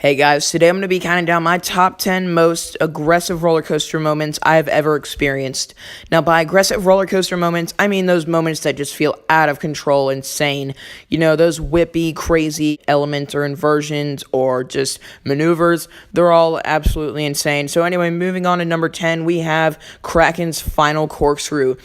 Hey guys, today I'm going to be counting down my top 10 most aggressive roller coaster moments I've ever experienced. Now, by aggressive roller coaster moments, I mean those moments that just feel out of control, insane. You know, those whippy, crazy elements or inversions or just maneuvers, they're all absolutely insane. So anyway, moving on to number 10, we have Kraken's final corkscrew.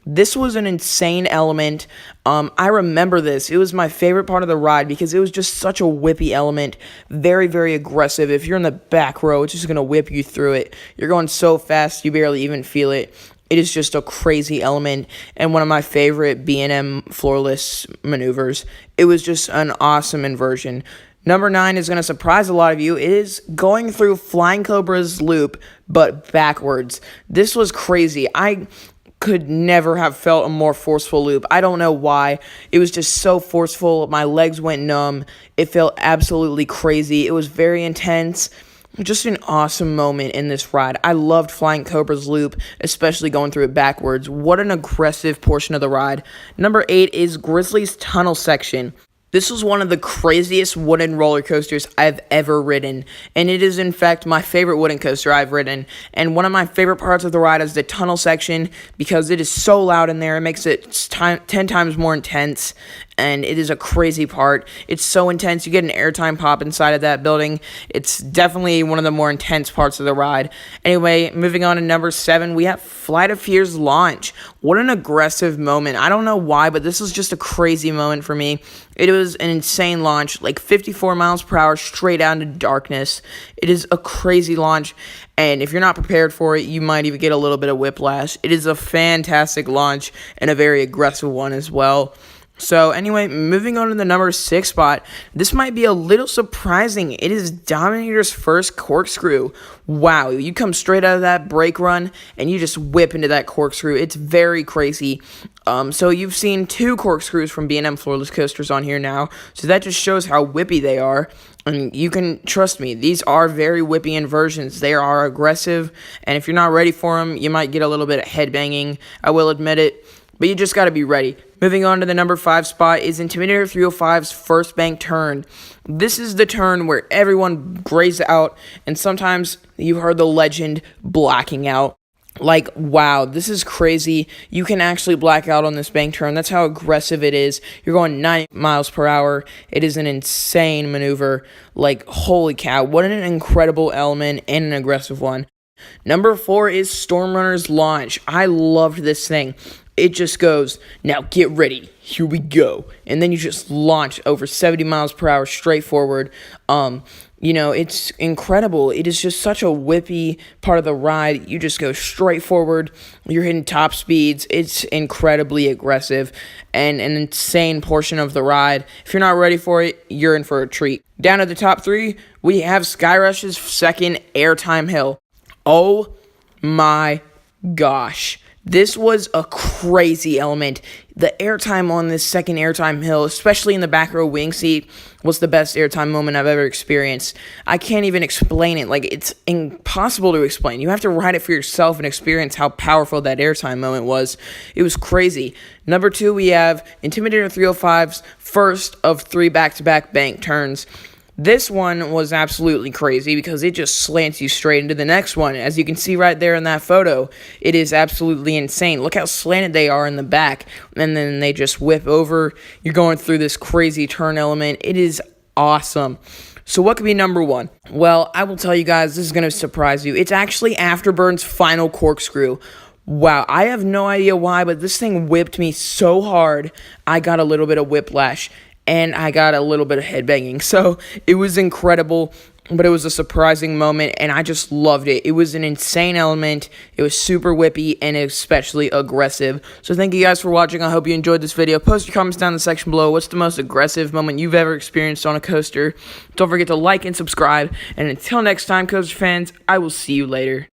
This was an insane element. I remember this. It was my favorite part of the ride because it was just such a whippy element. Very, very aggressive. If you're in the back row, it's just going to whip you through it. You're going so fast, you barely even feel it. It is just a crazy element and one of my favorite B&M floorless maneuvers. It was just an awesome inversion. Number 9 is going to surprise a lot of you. It is going through Flying Cobra's loop, but backwards. This was crazy. I could never have felt a more forceful loop. I don't know why. It was just so forceful. My legs went numb. It felt absolutely crazy. It was very intense. Just an awesome moment in this ride. I loved Flying Cobra's loop, especially going through it backwards. What an aggressive portion of the ride. Number 8 is Grizzly's tunnel section. This was one of the craziest wooden roller coasters I've ever ridden, and it is in fact my favorite wooden coaster I've ridden, and one of my favorite parts of the ride is the tunnel section because it is so loud in there. It makes it 10 times more intense, and it is a crazy part. It's so intense. You get an airtime pop inside of that building. It's definitely one of the more intense parts of the ride. Anyway, moving on to number 7, we have Flight of Fear's launch. What an aggressive moment. I don't know why, but this was just a crazy moment for me. It was an insane launch, like 54 miles per hour straight out into darkness. It is a crazy launch, and if you're not prepared for it, you might even get a little bit of whiplash. It is a fantastic launch and a very aggressive one as well. So anyway, moving on to the number 6 spot, this might be a little surprising. It is Dominator's first corkscrew. Wow, you come straight out of that brake run and you just whip into that corkscrew. It's very crazy. So you've seen 2 corkscrews from B&M floorless coasters on here now, so that just shows how whippy they are. And you can trust me, these are very whippy inversions. They are aggressive, and if you're not ready for them, you might get a little bit of headbanging. I will admit it, but you just got to be ready. Moving on to the number 5 spot is Intimidator 305's first bank turn. This is the turn where everyone grays out, and sometimes you heard the legend blacking out. Like, wow, this is crazy. You can actually black out on this bank turn. That's how aggressive it is. You're going 90 miles per hour. It is an insane maneuver. Like, holy cow, what an incredible element and an aggressive one. Number 4 is Stormrunner's launch. I loved this thing. It just goes, now get ready, here we go. And then you just launch over 70 miles per hour straight forward. You know, it's incredible. It is just such a whippy part of the ride. You just go straight forward. You're hitting top speeds. It's incredibly aggressive and an insane portion of the ride. If you're not ready for it, you're in for a treat. Down at the top 3, we have Skyrush's second airtime hill. Oh my gosh. This was a crazy element. The airtime on this second airtime hill, especially in the back row wing seat, was the best airtime moment I've ever experienced. I can't even explain it. Like, it's impossible to explain. You have to ride it for yourself and experience how powerful that airtime moment was. It was crazy. Number 2, we have Intimidator 305's first of 3 back-to-back bank turns. This one was absolutely crazy because it just slants you straight into the next one. As you can see right there in that photo, it is absolutely insane. Look how slanted they are in the back, and then they just whip over. You're going through this crazy turn element. It is awesome. So what could be number 1? Well, I will tell you guys, this is going to surprise you. It's actually Afterburn's final corkscrew. Wow, I have no idea why, but this thing whipped me so hard, I got a little bit of whiplash. And I got a little bit of headbanging. So it was incredible, but it was a surprising moment, and I just loved it. It was an insane element. It was super whippy and especially aggressive. So thank you guys for watching. I hope you enjoyed this video. Post your comments down in the section below. What's the most aggressive moment you've ever experienced on a coaster? Don't forget to like and subscribe. And until next time, coaster fans, I will see you later.